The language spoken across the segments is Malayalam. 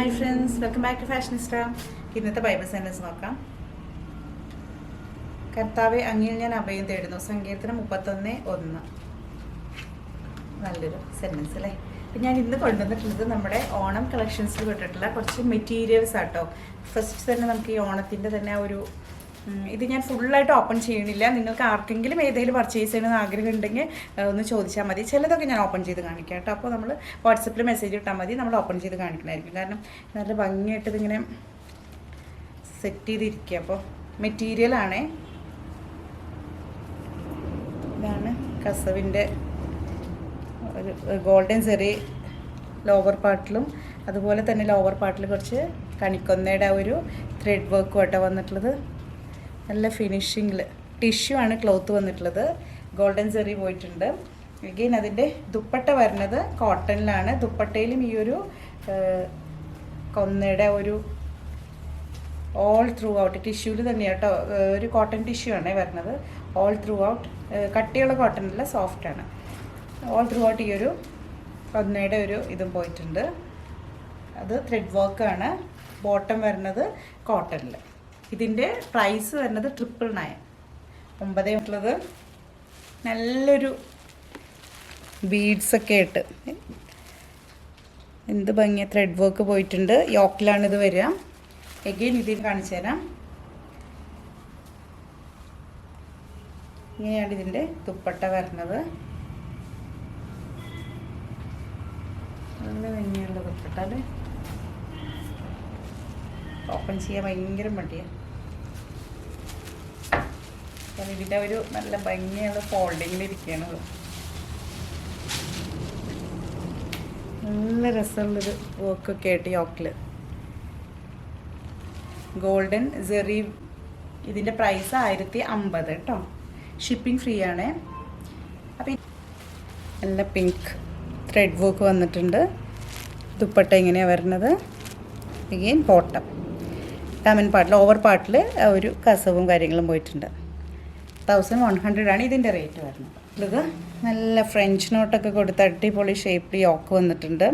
Hi friends, welcome back to Fashionista. ഇന്നത്തെ ബൈബിൾ സെൻറ്റൻസ് നോക്കാം. കർത്താവെ, അങ്ങിൽ ഞാൻ അഭയം തേടുന്നു. സങ്കീർത്തനം 31:1. നല്ലൊരു സെൻറ്റൻസ് അല്ലേ? അപ്പം ഞാൻ ഇന്ന് കൊണ്ടുവന്നിട്ടുള്ളത് നമ്മുടെ ഓണം കളക്ഷൻസിൽ പെട്ടിട്ടുള്ള കുറച്ച് മെറ്റീരിയൽസ് ആട്ടോ. ഫസ്റ്റ് തന്നെ നമുക്ക് ഈ ഓണത്തിൻ്റെ തന്നെ ഒരു ഇത് ഞാൻ ഫുള്ളായിട്ട് ഓപ്പൺ ചെയ്യണില്ല. നിങ്ങൾക്ക് ആർക്കെങ്കിലും ഏതെങ്കിലും പർച്ചേസ് ചെയ്യണമെന്ന് ആഗ്രഹം ഉണ്ടെങ്കിൽ ഒന്ന് ചോദിച്ചാൽ മതി. ചിലതൊക്കെ ഞാൻ ഓപ്പൺ ചെയ്ത് കാണിക്കാം കേട്ടോ. അപ്പോൾ നമ്മൾ വാട്സപ്പിൽ മെസ്സേജ് ഇട്ടാൽ മതി, നമ്മൾ ഓപ്പൺ ചെയ്ത് കാണിക്കണമായിരിക്കും. കാരണം നല്ല ഭംഗിയായിട്ട് ഇതിങ്ങനെ സെറ്റ് ചെയ്തിരിക്കുക. അപ്പോൾ മെറ്റീരിയലാണേ. ഇതാണ് കസവിൻ്റെ ഒരു ഗോൾഡൻ സെറി ലോവർ പാർട്ടിലും, അതുപോലെ തന്നെ ലോവർ പാർട്ടിൽ കുറച്ച് കണിക്കൊന്നയുടെ ഒരു ത്രെഡ് വർക്കും ആട്ടോ വന്നിട്ടുള്ളത്. നല്ല ഫിനിഷിങ്ങിൽ ടിഷ്യൂ ആണ് ക്ലോത്ത് വന്നിട്ടുള്ളത്. ഗോൾഡൻ സെറി പോയിട്ടുണ്ട്. അഗെയിൻ അതിൻ്റെ ദുപ്പട്ട വരുന്നത് കോട്ടണിലാണ്. ദുപ്പട്ടയിലും ഈ ഒരു കൊന്നയുടെ ഒരു ഓൾ ത്രൂ ഔട്ട് ടിഷ്യൂവിൽ തന്നെയാണ് കേട്ടോ. ഒരു കോട്ടൺ ടിഷ്യൂ ആണ് വരുന്നത്. ഓൾ ത്രൂ ഔട്ട് കട്ടിയുള്ള കോട്ടണില്ല, സോഫ്റ്റാണ്. ഓൾ ത്രൂ ഔട്ട് ഈ ഒരു കൊന്നയുടെ ഒരു ഇതും പോയിട്ടുണ്ട്. അത് ത്രെഡ് വർക്കാണ്. ബോട്ടം വരുന്നത് കോട്ടണിൽ. ഇതിൻ്റെ പ്രൈസ് വരുന്നത് 999. 9 ഉള്ളത് നല്ലൊരു ബീഡ്സൊക്കെ ആയിട്ട് എന്ത് ഭംഗിയ ത്രെഡ് വർക്ക് പോയിട്ടുണ്ട്. യോക്കിലാണ് ഇത് വരിക. എഗെയിൻ ഇതിൽ കാണിച്ചു തരാം. ഇങ്ങനെയാണ് ഇതിൻ്റെ ദുപ്പട്ട വരുന്നത്. നല്ല ഭംഗിയുള്ള ദുപ്പട്ട അല്ലേ? ഓപ്പൺ ചെയ്യാൻ ഭയങ്കര മടിയാണ്. കാരണം ഇതിൻ്റെ ഒരു നല്ല ഭംഗിയുള്ള ഫോൾഡിങ്ങിലിരിക്കുകയാണത്. നല്ല രസമുള്ളൊരു വർക്കൊക്കെ ആയിട്ട് യോക്കിൽ. ഗോൾഡൻ സെറി. ഇതിൻ്റെ പ്രൈസ് 1050 കേട്ടോ. ഷിപ്പിംഗ് ഫ്രീ ആണ്. അപ്പം നല്ല പിങ്ക് ത്രെഡ് വർക്ക് വന്നിട്ടുണ്ട്. ദുപ്പട്ട ഇങ്ങനെയാണ് വരുന്നത്. അഗെയിൻ ബോട്ടം കമൻ പാർട്ടിൽ ഓവർ പാർട്ടിൽ ഒരു കസവും കാര്യങ്ങളും പോയിട്ടുണ്ട്. 1100 ആണ് ഇതിൻ്റെ റേറ്റ് വരുന്നത്. ഇത് നല്ല ഫ്രഞ്ച് നോട്ടൊക്കെ കൊടുത്ത് അടിപൊളി ഷേപ്പിൽ യോക്ക് വന്നിട്ടുണ്ട്.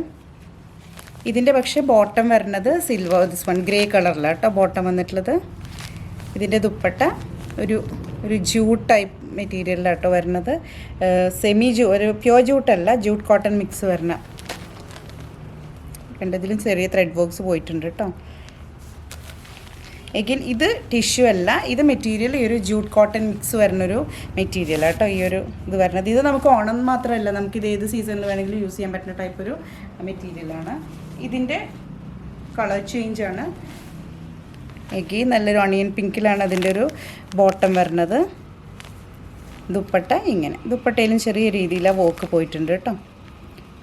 ഇതിൻ്റെ പക്ഷേ ബോട്ടം വരുന്നത് സിൽവർ, ദിസ് വൺ ഗ്രേ കളറിലാണ് കേട്ടോ ബോട്ടം വന്നിട്ടുള്ളത്. ഇതിൻ്റെ ദുപ്പട്ട ഒരു ജൂട്ട് ടൈപ്പ് മെറ്റീരിയലിലാട്ടോ വരുന്നത്. സെമി ഒരു പ്യോർ ജൂട്ടല്ല, ജൂട്ട് കോട്ടൺ മിക്സ് വരണ. രണ്ടതിലും ചെറിയ ത്രെഡ് വർക്ക്സ് പോയിട്ടുണ്ട് കേട്ടോ. എഗെയിൻ ഇത് ടിഷ്യൂ അല്ല, ഇത് മെറ്റീരിയൽ ഈ ഒരു ജൂട്ട് കോട്ടൺ മിക്സ് വരുന്നൊരു മെറ്റീരിയലാണ് കേട്ടോ ഈ ഒരു ഇത് വരുന്നത്. ഇത് നമുക്ക് ഓണം മാത്രമല്ല, നമുക്കിത് ഏത് സീസണിൽ വേണമെങ്കിലും യൂസ് ചെയ്യാൻ പറ്റുന്ന ടൈപ്പ് ഒരു മെറ്റീരിയലാണ്. ഇതിൻ്റെ കളർ ചേഞ്ചാണ്. എഗെയിൻ നല്ലൊരു ഓണിയൻ പിങ്കിലാണ് അതിൻ്റെ ഒരു ബോട്ടം വരുന്നത്. ദുപ്പട്ട ഇങ്ങനെ, ദുപ്പട്ടയിലും ചെറിയ രീതിയിലാണ് വർക്ക് പോയിട്ടുണ്ട് കേട്ടോ.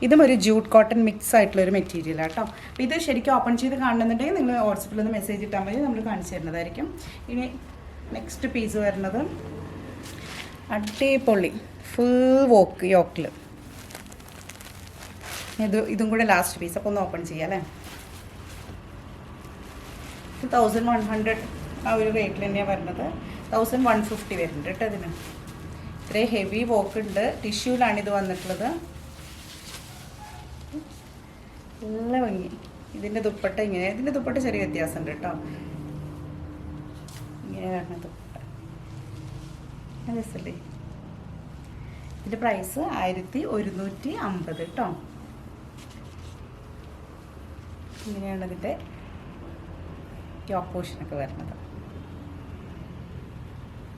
ഇതും ഒരു ജൂട്ട് കോട്ടൺ മിക്സ് ആയിട്ടുള്ളൊരു മെറ്റീരിയലാണ് കേട്ടോ. അപ്പോൾ ഇത് ശരിക്കും ഓപ്പൺ ചെയ്ത് കാണണമെന്നുണ്ടെങ്കിൽ നിങ്ങൾ വാട്സപ്പിൽ ഒന്ന് മെസ്സേജ് ഇട്ടാൽ മതി, നമ്മൾ കാണിച്ചു തരുന്നതായിരിക്കും. ഇനി നെക്സ്റ്റ് പീസ് വരുന്നത് അടിപൊളി ഫുൾ വർക്ക് യോക്കിൽ. ഇതും കൂടെ ലാസ്റ്റ് പീസ്. അപ്പോൾ ഒന്ന് ഓപ്പൺ ചെയ്യാം അല്ലേ? 1100 ആ ഒരു റേറ്റിൽ തന്നെയാണ് വരുന്നത്. 1150 വരുന്നുണ്ട് കേട്ടോ ഇതിന്. ഇത്രയും ഹെവി വർക്ക് ഉണ്ട്. ടിഷ്യൂലാണ് ഇത് വന്നിട്ടുള്ളത്. നല്ല ഭംഗി. ഇതിൻ്റെ ദുപ്പട്ട ഇങ്ങനെ, ഇതിൻ്റെ ദുപ്പട്ട ചെറിയ വ്യത്യാസമുണ്ട് കേട്ടോ. ഇങ്ങനെ വരണ ദുപ്പട്ട രസമല്ലേ? ഇതിൻ്റെ പ്രൈസ് 1150 കേട്ടോ. ഇങ്ങനെയാണ് ഇതിൻ്റെ ടോപ്പ് പോർഷനൊക്കെ വരുന്നത്.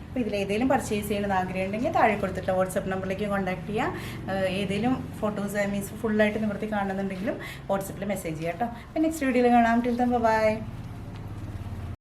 അപ്പോൾ ഇതിലേതെങ്കിലും പർച്ചേസ് ചെയ്യണമെന്ന് ആഗ്രഹം ഉണ്ടെങ്കിൽ താഴെ കൊടുത്തിട്ടുള്ള വാട്സപ്പ് നമ്പറിലേക്ക് കോൺടാക്ട് ചെയ്യുക. ഏതെങ്കിലും ഫോട്ടോസ് മീൻസ് ഫുള്ളായിട്ട് നിവർത്തി കാണുന്നുണ്ടെങ്കിലും വാട്സപ്പിൽ മെസ്സേജ് ചെയ്യാം കേട്ടോ. അപ്പോൾ നെക്സ്റ്റ് വീഡിയോയിൽ കാണാം. Till then bye.